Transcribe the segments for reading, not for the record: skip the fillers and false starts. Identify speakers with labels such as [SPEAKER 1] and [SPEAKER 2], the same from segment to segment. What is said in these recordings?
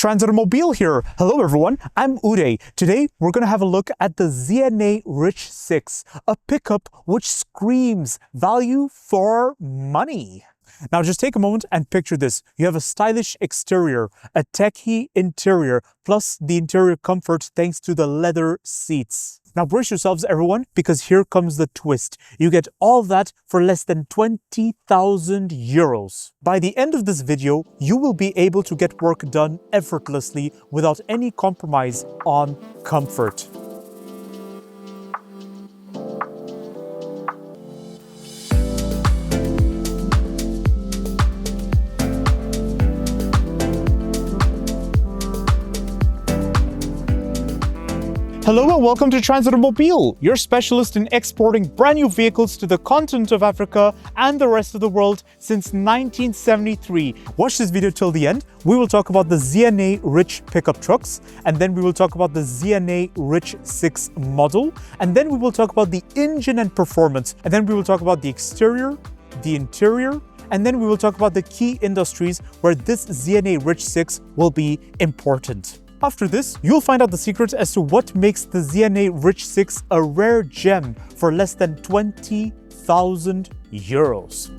[SPEAKER 1] Transautomobile here. Hello everyone, I'm Uday. Today we're going to have a look at the ZNA Rich 6, a pickup which screams value for money. Now just take a moment and picture this. You have a stylish exterior, a techy interior, plus the interior comfort thanks to the leather seats. Now brace yourselves everyone, because here comes the twist. You get all that for less than 20,000 euros. By the end of this video, you will be able to get work done effortlessly without any compromise on comfort. Hello and welcome to Transautomobile, your specialist in exporting brand new vehicles to the continent of Africa and the rest of the world since 1973. Watch this video till the end. We will talk about the ZNA Rich pickup trucks, and then we will talk about the ZNA Rich 6 model, and then we will talk about the engine and performance, and then we will talk about the exterior, the interior, and then we will talk about the key industries where this ZNA Rich 6 will be important. After this, you'll find out the secrets as to what makes the ZNA Rich 6 a rare gem for less than 20,000 euros.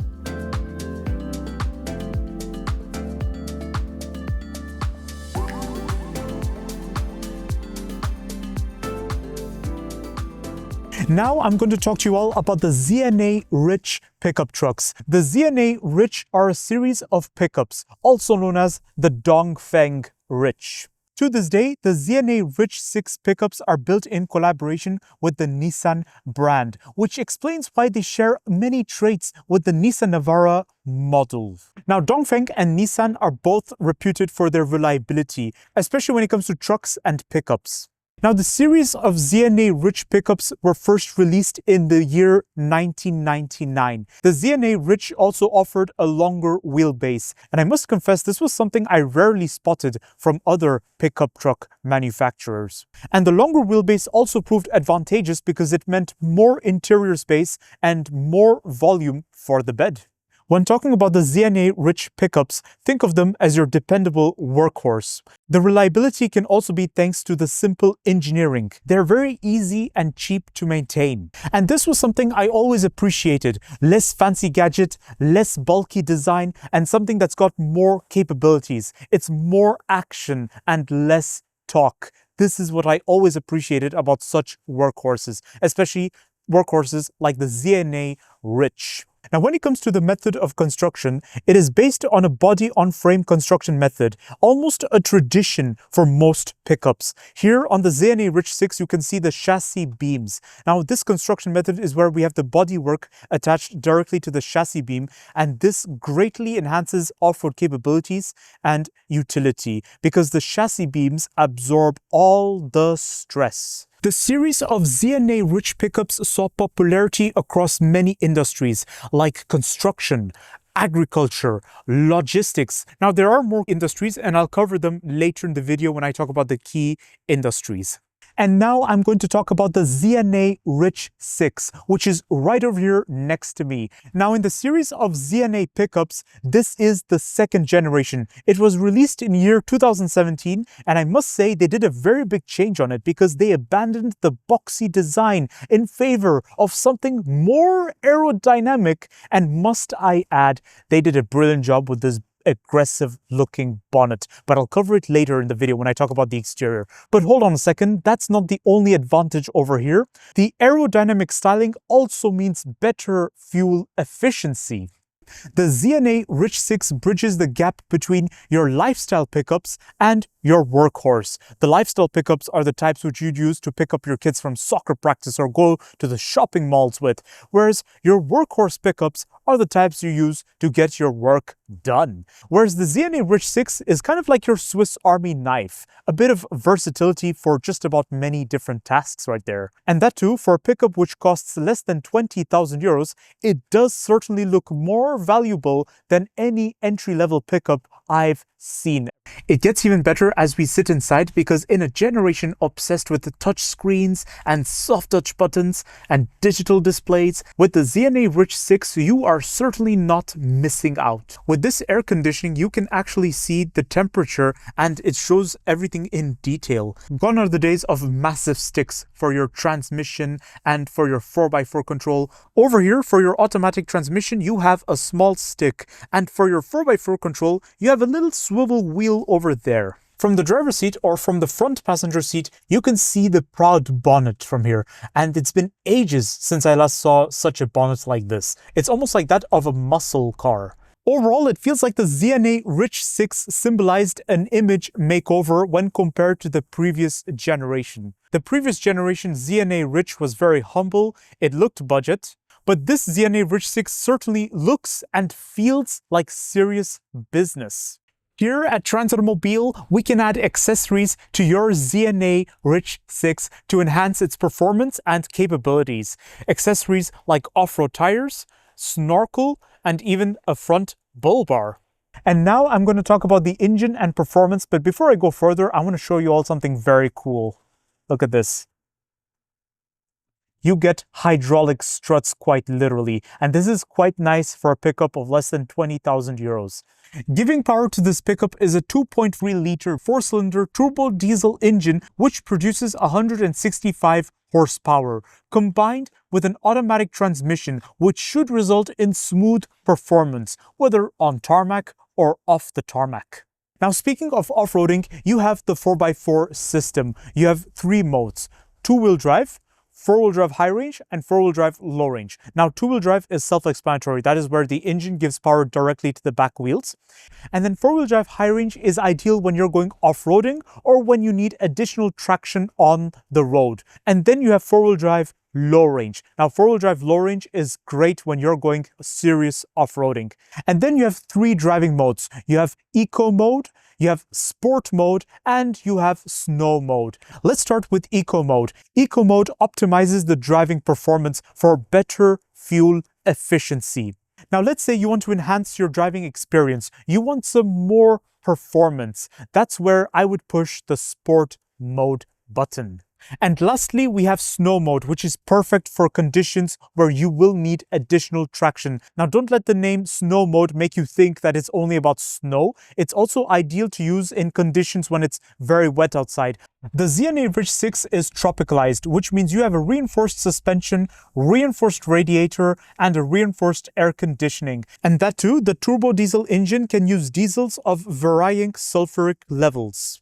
[SPEAKER 1] Now I'm going to talk to you all about the ZNA Rich pickup trucks. The ZNA Rich are a series of pickups, also known as the Dongfeng Rich. To this day, the ZNA Rich 6 pickups are built in collaboration with the Nissan brand, which explains why they share many traits with the Nissan Navara model. Now, Dongfeng and Nissan are both reputed for their reliability, especially when it comes to trucks and pickups. Now, the series of ZNA Rich pickups were first released in the year 1999. The ZNA Rich also offered a longer wheelbase, and I must confess this was something I rarely spotted from other pickup truck manufacturers. And the longer wheelbase also proved advantageous because it meant more interior space and more volume for the bed. When talking about the ZNA Rich pickups, think of them as your dependable workhorse. The reliability can also be thanks to the simple engineering. They're very easy and cheap to maintain. And this was something I always appreciated. Less fancy gadget, less bulky design, and something that's got more capabilities. It's more action and less talk. This is what I always appreciated about such workhorses, especially workhorses like the ZNA Rich. Now, when it comes to the method of construction, it is based on a body-on-frame construction method, almost a tradition for most pickups. Here on the ZNA Rich 6, you can see the chassis beams. Now, this construction method is where we have the bodywork attached directly to the chassis beam, and this greatly enhances off-road capabilities and utility because the chassis beams absorb all the stress. The series of ZNA Rich pickups saw popularity across many industries like construction, agriculture, logistics. Now, there are more industries and I'll cover them later in the video when I talk about the key industries. And now I'm going to talk about the ZNA Rich 6, which is right over here next to me. Now, in the series of ZNA pickups, this is the second generation. It was released in year 2017, and I must say they did a very big change on it because they abandoned the boxy design in favor of something more aerodynamic, and must I add, they did a brilliant job with this aggressive looking bonnet, but I'll cover it later in the video when I talk about the exterior. But hold on a second, that's not the only advantage over here. The aerodynamic styling also means better fuel efficiency. The ZNA Rich 6 bridges the gap between your lifestyle pickups and your workhorse. The lifestyle pickups are the types which you'd use to pick up your kids from soccer practice or go to the shopping malls with, whereas your workhorse pickups are the types you use to get your work done. Whereas the ZNA Rich 6 is kind of like your Swiss Army knife, a bit of versatility for just about many different tasks right there. And that too, for a pickup which costs less than 20,000 euros, it does certainly look more valuable than any entry-level pickup I've seen. It gets even better as we sit inside, because in a generation obsessed with the touch screens and soft touch buttons and digital displays, with the ZNA Rich 6 you are certainly not missing out. With this air conditioning you can actually see the temperature and it shows everything in detail. Gone are the days of massive sticks for your transmission and for your 4x4 control. Over here for your automatic transmission you have a small stick, and for your 4x4 control you have a little swivel wheel over there. From the driver's seat or from the front passenger seat, you can see the proud bonnet from here. And it's been ages since I last saw such a bonnet like this. It's almost like that of a muscle car. Overall, it feels like the ZNA Rich 6 symbolized an image makeover when compared to the previous generation. The previous generation ZNA Rich was very humble, it looked budget, but this ZNA Rich 6 certainly looks and feels like serious business. Here at Transautomobile, we can add accessories to your ZNA Rich 6 to enhance its performance and capabilities. Accessories like off-road tires, snorkel, and even a front bull bar. And now I'm going to talk about the engine and performance, but before I go further, I want to show you all something very cool. Look at this. You get hydraulic struts quite literally, and this is quite nice for a pickup of less than 20,000 euros. Giving power to this pickup is a 2.3 liter 4-cylinder turbo diesel engine which produces 165 horsepower, combined with an automatic transmission which should result in smooth performance, whether on tarmac or off the tarmac. Now, speaking of off-roading, you have the 4x4 system. You have 3 modes: 2-wheel drive, 4-wheel drive high range, and 4-wheel drive low range. Now, 2-wheel drive is self-explanatory. That is where the engine gives power directly to the back wheels. And then 4-wheel drive high range is ideal when you're going off-roading or when you need additional traction on the road. And then you have 4-wheel drive low range. Now, 4-wheel drive low range is great when you're going serious off-roading. And then you have 3 driving modes. You have eco mode, you have sport mode, and you have snow mode. Let's start with eco mode. Eco mode optimizes the driving performance for better fuel efficiency. Now, let's say you want to enhance your driving experience. You want some more performance. That's where I would push the sport mode button. And lastly, we have snow mode, which is perfect for conditions where you will need additional traction. Now, don't let the name snow mode make you think that it's only about snow. It's also ideal to use in conditions when it's very wet outside. The ZNA Rich 6 is tropicalized, which means you have a reinforced suspension, reinforced radiator, and a reinforced air conditioning. And that too, the turbo diesel engine can use diesels of varying sulfuric levels.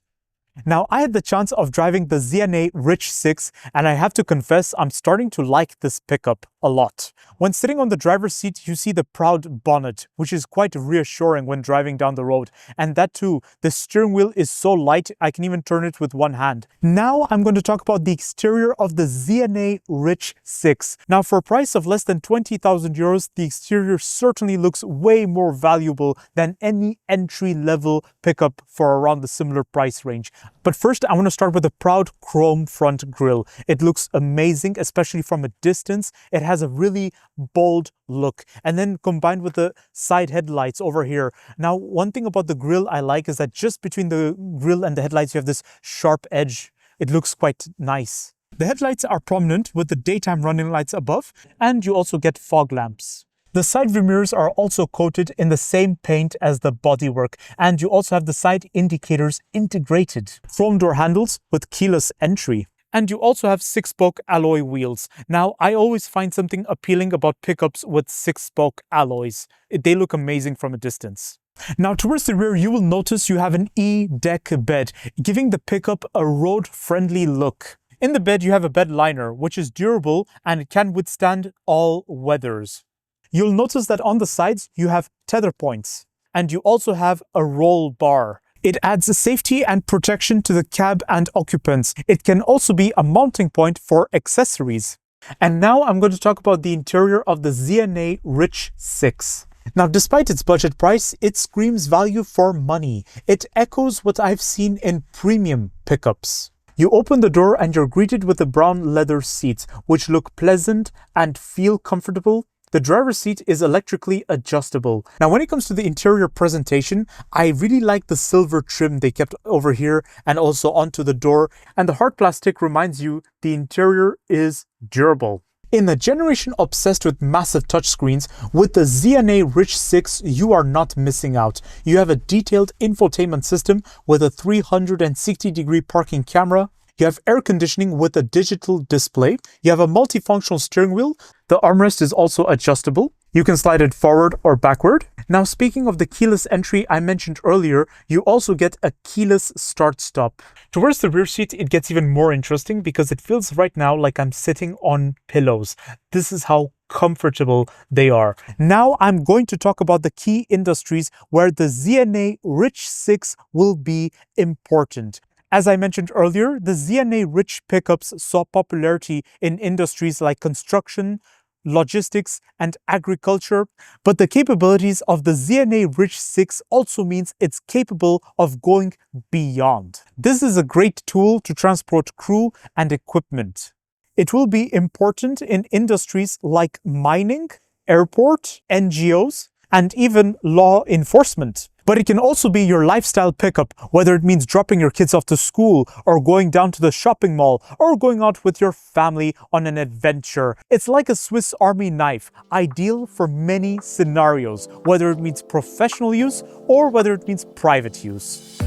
[SPEAKER 1] Now, I had the chance of driving the ZNA Rich 6, and I have to confess I'm starting to like this pickup a lot. When sitting on the driver's seat, you see the proud bonnet, which is quite reassuring when driving down the road. And that too, the steering wheel is so light, I can even turn it with one hand. Now, I'm going to talk about the exterior of the ZNA Rich 6. Now, for a price of less than 20,000 euros, the exterior certainly looks way more valuable than any entry-level pickup for around the similar price range. But first, I want to start with a proud chrome front grille. It looks amazing, especially from a distance. It has a really bold look. And then combined with the side headlights over here. Now, one thing about the grille I like is that just between the grille and the headlights, you have this sharp edge. It looks quite nice. The headlights are prominent with the daytime running lights above, and you also get fog lamps. The side view mirrors are also coated in the same paint as the bodywork, and you also have the side indicators integrated. Chrome door handles with keyless entry. And you also have 6-spoke alloy wheels. Now, I always find something appealing about pickups with 6-spoke alloys. They look amazing from a distance. Now, towards the rear, you will notice you have an E-deck bed, giving the pickup a road-friendly look. In the bed, you have a bed liner, which is durable and it can withstand all weathers. You'll notice that on the sides, you have tether points, and you also have a roll bar. It adds safety and protection to the cab and occupants. It can also be a mounting point for accessories. And now I'm going to talk about the interior of the ZNA Rich 6. Now, despite its budget price, it screams value for money. It echoes what I've seen in premium pickups. You open the door and you're greeted with the brown leather seats, which look pleasant and feel comfortable. The driver's seat is electrically adjustable. Now, when it comes to the interior presentation, I really like the silver trim they kept over here and also onto the door. And the hard plastic reminds you the interior is durable. In a generation obsessed with massive touchscreens, with the ZNA Rich 6, you are not missing out. You have a detailed infotainment system with a 360-degree parking camera. You have air conditioning with a digital display. You have a multifunctional steering wheel. The armrest is also adjustable. You can slide it forward or backward. Now, speaking of the keyless entry I mentioned earlier, you also get a keyless start-stop. Towards the rear seat, it gets even more interesting because it feels right now like I'm sitting on pillows. This is how comfortable they are. Now I'm going to talk about the key industries where the ZNA Rich 6 will be important. As I mentioned earlier, the ZNA Rich pickups saw popularity in industries like construction, logistics, and agriculture, but the capabilities of the ZNA Rich 6 also means it's capable of going beyond. This is a great tool to transport crew and equipment. It will be important in industries like mining, airport, NGOs, and even law enforcement. But it can also be your lifestyle pickup, whether it means dropping your kids off to school or going down to the shopping mall or going out with your family on an adventure. It's like a Swiss Army knife, ideal for many scenarios, whether it means professional use or whether it means private use.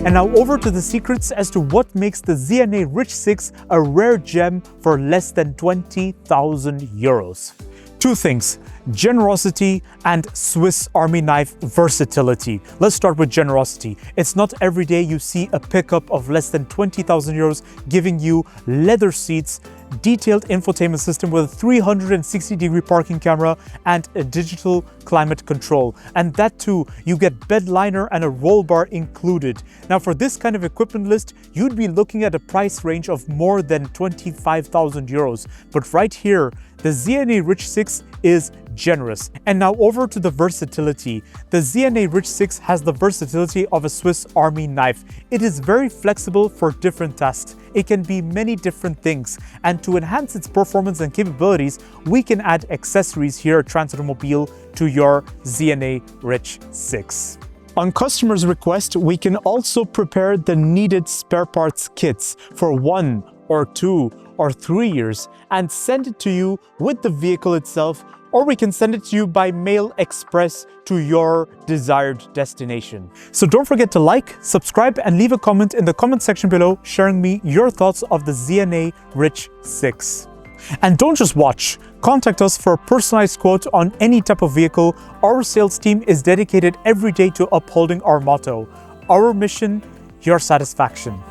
[SPEAKER 1] And now over to the secrets as to what makes the ZNA Rich 6 a rare gem for less than 20,000 euros. Two things: generosity and Swiss Army knife versatility. Let's start with generosity. It's not every day you see a pickup of less than 20,000 euros giving you leather seats, detailed infotainment system with a 360-degree parking camera and a digital climate control. And that too, you get bed liner and a roll bar included. Now for this kind of equipment list, you'd be looking at a price range of more than 25,000 euros. But right here, the ZNA Rich 6 is generous. And now over to the versatility. The ZNA Rich 6 has the versatility of a Swiss Army knife. It is very flexible for different tasks. It can be many different things. And to enhance its performance and capabilities, we can add accessories here at Transautomobile to your ZNA Rich 6. On customer's request, we can also prepare the needed spare parts kits for 1 or 2 or 3 years and send it to you with the vehicle itself, or we can send it to you by mail express to your desired destination. So don't forget to like, subscribe, and leave a comment in the comment section below sharing me your thoughts of the ZNA Rich 6. And don't just watch. Contact us for a personalized quote on any type of vehicle. Our sales team is dedicated every day to upholding our motto: our mission, your satisfaction.